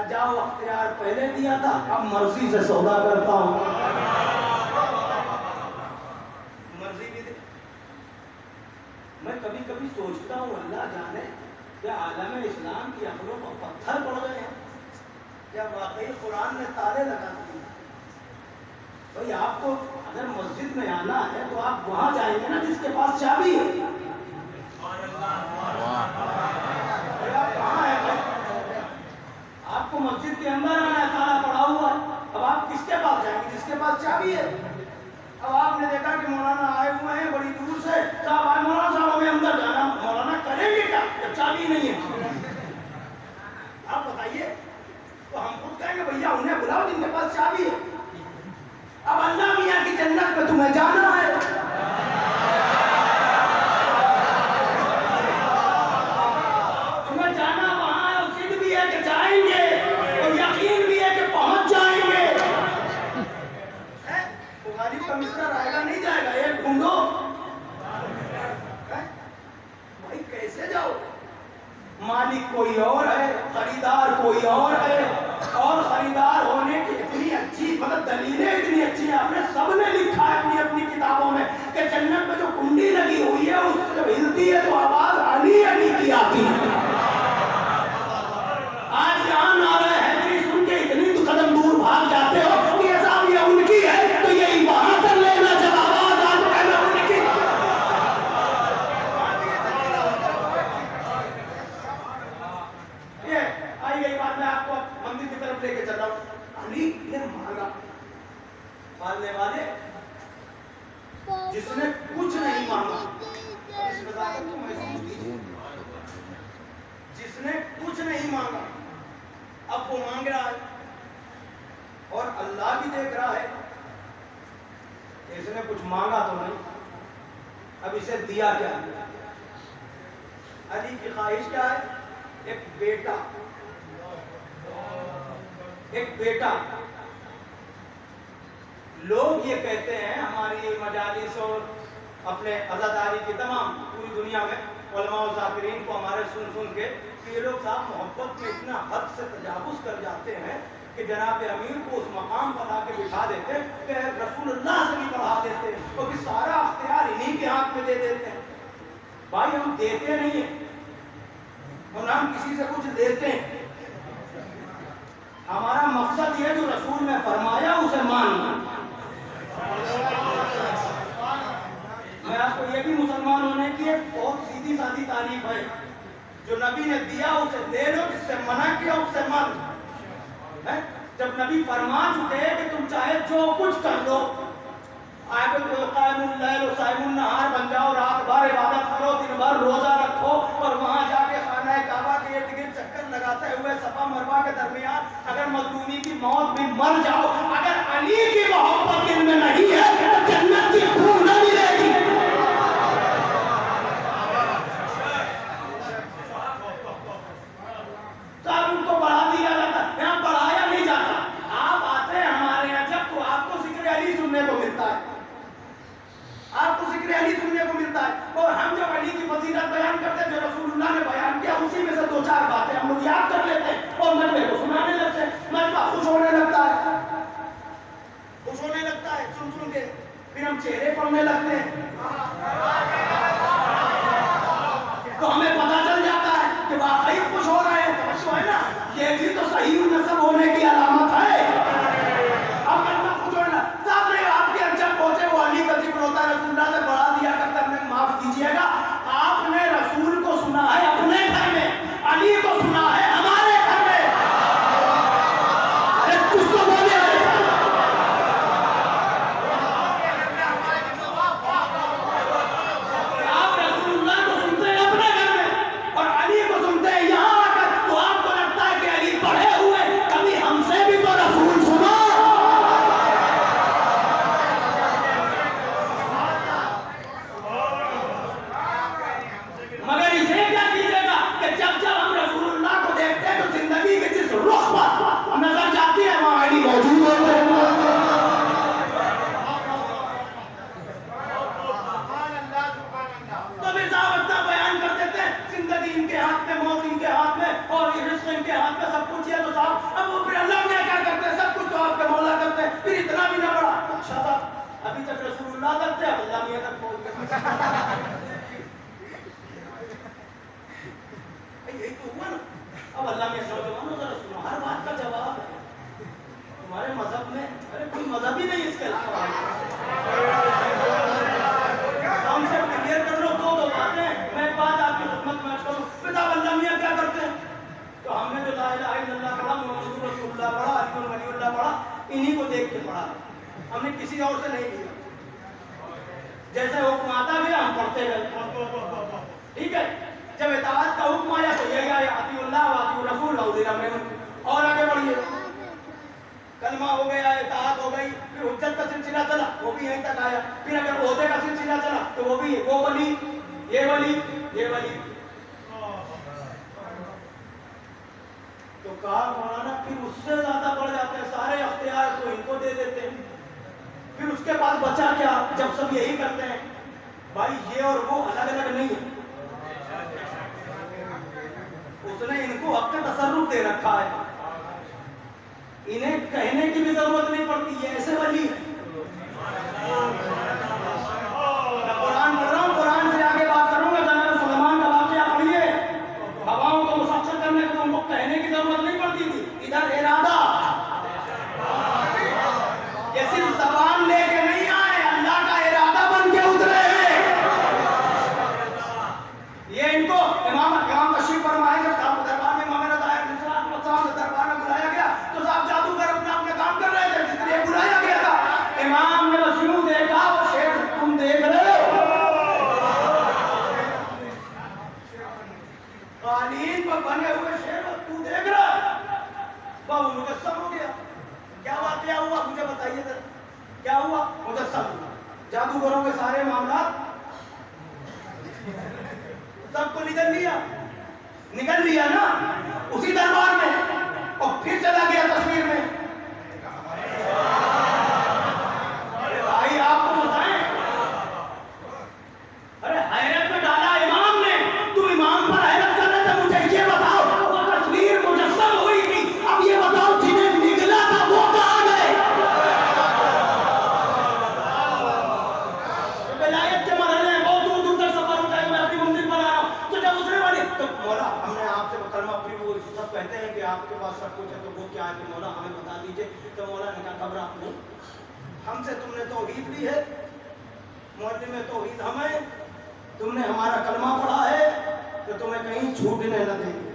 جاؤ اختیار پہلے دیا تھا، اب مرضی سے سودا کرتا ہوں. مرضی بھی دے. میں کبھی کبھی سوچتا ہوں اللہ جانے کہ عالم اسلام کی عقلوں کو پتھر پڑ گئے ہیں کیا واقعی قرآن نے تالے لگا دیے. بھائی آپ کو اگر مسجد میں آنا ہے تو آپ وہاں جائیں گے نا جس کے پاس چابی ہے. کہاں ہے بھائی؟ آپ کو مسجد کے اندر آنا ہے، تالا پڑا ہوا ہے، اب آپ کس کے پاس جائیں گے؟ جس کے پاس چابی ہے. اب آپ نے دیکھا کہ مولانا آئے ہوئے ہیں بڑی دور سے، صاحب آئے مولانا صاحب ہمیں اندر جانا. مولانا کریں گے کیا جب چابی نہیں ہے؟ آپ بتائیے. تو ہم خود کہیں گے بھیا انہیں بلاؤ جن کے پاس چابی ہے. اب اللہ میاں کی جنت میں تمہیں جانا ہے. تمہیں جانا وہاں ہے، اسد بھی ہے کہ جائیں گے، اور یقین بھی ہے کہ پہنچ جائیں گے. غالب کا مصرع آئے گا نہیں جائے گا، یہ ڈھونڈو. بھائی کیسے جاؤ؟ مالک کوئی اور ہے، خریدار کوئی اور ہے، اور خریدار ہونے کی اتنی اچھی مطلب دلیلیں اتنی اچھی ہیں. آپ نے سب نے لکھا ہے اپنی اپنی کتابوں میں کہ جنت میں جو کنڈی لگی ہوئی ہے اس سے جب ہلتی ہے تو آواز علی علی کی آتی ہے. آج یہاں نعرہ حیدری سن کے اتنی قدم دور بھاگ جاتے ہو کہ صاحب یہ ان کی ہے تو یہی وہاں کر لینا جب آواز آج پہلے ان کی. آئی گئی بات میں آپ کو مندر کی طرف لے کے چل رہا ہوں. علی نے مانگا. ماننے والے جس نے کچھ نہیں مانگا، اس نظارت کو محسوس کیجیے. جس نے کچھ نہیں مانگا اب وہ مانگ رہا ہے، اور اللہ بھی دیکھ رہا ہے کہ اس نے کچھ مانگا تو نہیں، اب اسے دیا کیا. علی کی خواہش کیا ہے؟ ایک بیٹا. ایک بیٹا. لوگ یہ کہتے ہیں، ہماری مجالس اور اپنے عزاداری کی تمام پوری دنیا میں علماء و ذاکرین کو ہمارے سن سن کے کہ یہ لوگ صاحب محبت میں اتنا حد سے تجاوز کر جاتے ہیں کہ جناب امیر کو اس مقام پر لا کے بٹھا دیتے کہ رسول اللہ سے بھی پڑھا دیتے ہیں، کیونکہ سارا اختیار انہی کے ہاتھ میں دے دیتے ہیں. بھائی ہم دیتے نہیں ہیں اور ہم کسی سے کچھ لیتے ہیں. ہمارا مقصد یہ جو رسول نے فرمایا اسے ماننا. میں آپ کو یہ بھی مسلمان ہونے کی ایک بہت سیدھی سادی تعریف ہے، جو نبی نے دیا اسے لے لو، جس سے منع کیا اس سے مان. جب نبی فرما چکے کہ تم چاہے جو کچھ کر لو، قائم اللیل و صائم النہار بن جاؤ، رات بھر عبادت کرو، دن بھر روزہ رکھو، اور وہاں جا کے خانہ کعبہ کے ارد گرد چکر لگاتے ہوئے صفا مروہ کے درمیان اگر مظلومی کی موت بھی مر جاؤ، اگر علی کی محبت دل میں نہیں ہے تو جنت کی بھول نہ ملے گی. تو اب ان کو بڑھا دیا جاتا، یہاں بڑھایا نہیں جاتا. آپ آتے ہیں ہمارے یہاں جب تو آپ کو ذکر علی سننے کو ملتا ہے، آپ کو ذکر علی سننے کو ملتا ہے، اور ہم جب علی کی فضیلت بیان کرتے ہیں جو رسول اللہ نے بیان کیا اسی میں سے دو چار باتیں ہم لوگ یاد کر لیتے ہیں اور مجمع کو سنانے لگتے ہیں. مجمع خوش ہونے لگتا ہے، خوش ہونے لگتا ہے. سن چلتے اب اللہ میاں تک پہنچ گئے. یہی تو ہوا نا. اب اللہ میاں نوجوانوں ذرا سنو, ہر بات کا جواب ہے تمہارے مذہب میں. ارے کوئی مذہب ہی نہیں اس کے علاوہ. ہم سے کلیئر کر لو دو باتیں. میں ایک بات آپ کی خدمت میں کروں. پتا اللہ میاں کیا کرتے ہیں؟ تو ہم نے جو لا الہ الا اللہ پڑھا, محمد رسول اللہ پڑھا, علی ولی اللہ پڑھا, انہی کو دیکھ کے پڑھا. ہم نے کسی اور سے نہیں لیا. جیسے حکم آتا گیا ہم پڑھتے گئے. ٹھیک ہے, جب اطاعت کا حکم آیا تو یہ گیا اطیعوا اللہ واطیعوا الرسول واولي الامر منکم. اور آگے بڑھیے, کلمہ ہو گیا, اطاعت ہو گئی, پھر حجت کا سلسلہ چلا, وہ بھی یہیں تک آیا. پھر اگر عہدے کا سلسلہ چلا تو وہ بھی وہ ولی, یہ ولی, یہ ولی. تو کہا مولانا پھر اس سے زیادہ بڑھ جاتے ہیں, سارے اختیار تو ان کو دے دیتے ہیں. پھر اس کے بعد بچا کیا جب سب یہی کرتے ہیں؟ بھائی یہ اور وہ الگ الگ نہیں ہے. اس نے ان کو حق کا تصرف دے رکھا ہے, انہیں کہنے کی بھی ضرورت نہیں پڑتی. یہ ایسے ولی ہے. میں قرآن پڑھ رہا ہوں, قرآن سے آگے بات کروں گا. جناب سلیمان کا واقعہ پڑھیے. ہواؤں کو مسخر کرنے کو ان کو کہنے کی ضرورت نہیں پڑتی تھی. ادھر ارادہ, یہ صرف زبان لے کے نہیں آئے, اللہ کا ارادہ بن کے اترے ہیں. یہ ان کو امام تشریف فرمائے جب دربار میں امام رضا دربار میں بلایا گیا تو صاحب جادوگر اپنا اپنا کام کر رہے تھے جس لیے بلایا گیا تھا. امام نے بس یوں دیکھا, وہ شیر تم دیکھ رہے ہو, قالین پر بنے ہوئے شیر تو دیکھ رہا ہے. بابو مجسم ہو گیا. کیا واقعہ ہوا مجھے بتائیے ذرا, کیا ہوا؟ مجسم. جادوگروں کے سارے معاملات سب کو نکل لیا نا اسی دربار میں, اور پھر چلا گیا تصویر میں. ارے بھائی آپ کو بتائیں, ارے حیرت میں ڈالا امام نے. تم امام پر حیرت کر رہے تھے, مجھے یہ بتاؤ وہ تصویر مجسم ہوئی تھی, اب یہ بتاؤ جنہیں نگلا تھا وہ کہاں گئے؟ ولایت کے مرحلے ہیں, بہت دور دور تک سفر ہوتا ہے. میں اپنی منزل پر آیا ہوں تو جب اسرے والی تو مولا ہم نے آپ سے کلمہ پڑھی, وہ سب کہتے ہیں کہ آپ کے پاس سب کچھ ہے تو وہ کیا ہے کہ مولا ہمیں بتا دیجئے. تو مولا نے کہا گھبراہٹ نہیں, ہم سے تم نے توحید لی ہے, معلم توحید ہم ہیں, تم نے ہمارا کلمہ پڑھا ہے تو تمہیں کہیں چھوٹنے نہ دیں گے,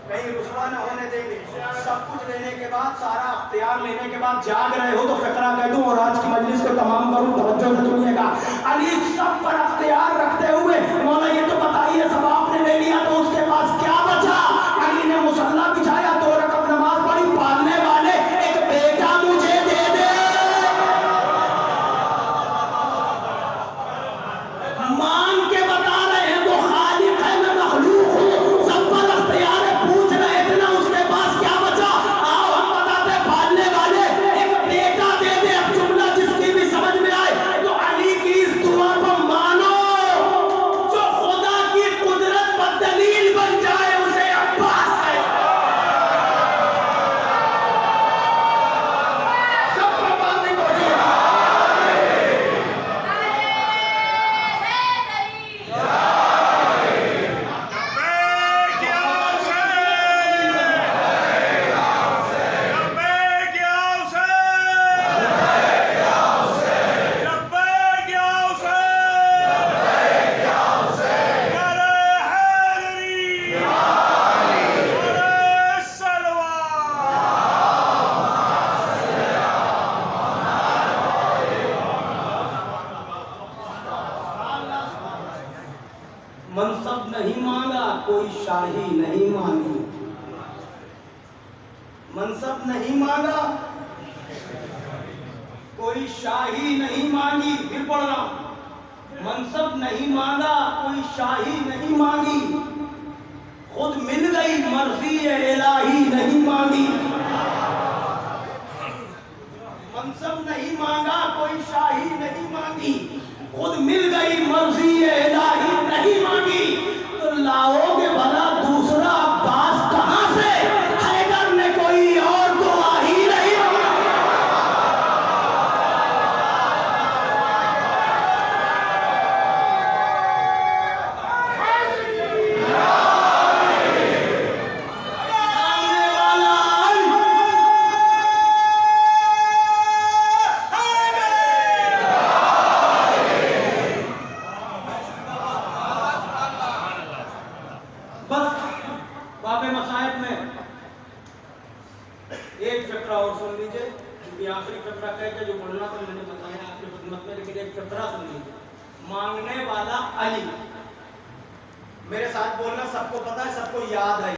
کہیں رسوا نہ ہونے دیں گے. سب کچھ لینے کے بعد, سارا اختیار لینے کے بعد جاگ رہے ہو تو فقرہ کہہ دوں اور آج کی مجلس کو تمام کروں. توجہ سے سنیے گا. علی سب پر اختیار رکھتے ہوئے مولا یہ تو بتائیے سب آپ نے لے لیا تو اس کے پاس کیا بچا؟ علی نے مصلی بچھایا, 2 رکعت نماز پڑھی, پالنے والے ایک بیٹا مجھے دے دے. مان کے بتا رہے ہیں وہ خالق ہے, میں مخلوق ہوں. سب پر اختیار ہے, پوچھ رہے تھے نا اس کے پاس کیا بچا. آؤ ہم بتاتے ہیں, پالنے والے ایک بیٹا دے دے. اب جملہ جس کی بھی سمجھ میں آئے تو علی کی اس دعا کو مانو, جو خدا کی قدرت پر دلیل بن جائے اسے عباس ہے. سب پر بات نہیں پہنچی. منصب نہیں مانگا, کوئی شاہی نہیں مانگی. منصب نہیں مانگا, کوئی شاہی نہیں مانگی. پھر پڑھ رہا ہوں, منصب نہیں مانگا, کوئی شاہی نہیں مانگی, خود مل گئی مرضی الہی نہیں مانگی. منصب نہیں مانگا, کوئی شاہی نہیں مانگی, خود مل گئی مرضی الہی نہیں مانگی. تو لاؤ گے بھلا دوسرا عباس کہاں سے؟ حیدر نے کوئی اور دعا ہی نہیں. سن لیجیے کیونکہ آخری فقرہ کہہ کے جو بولنا تھا میں نے بتایا آپ کی خدمت میں، لیکن ایک فقرہ سن لیجیے. مانگنے والا علی، میرے ساتھ بولنا، سب کو پتا ہے، سب کو یاد ہے.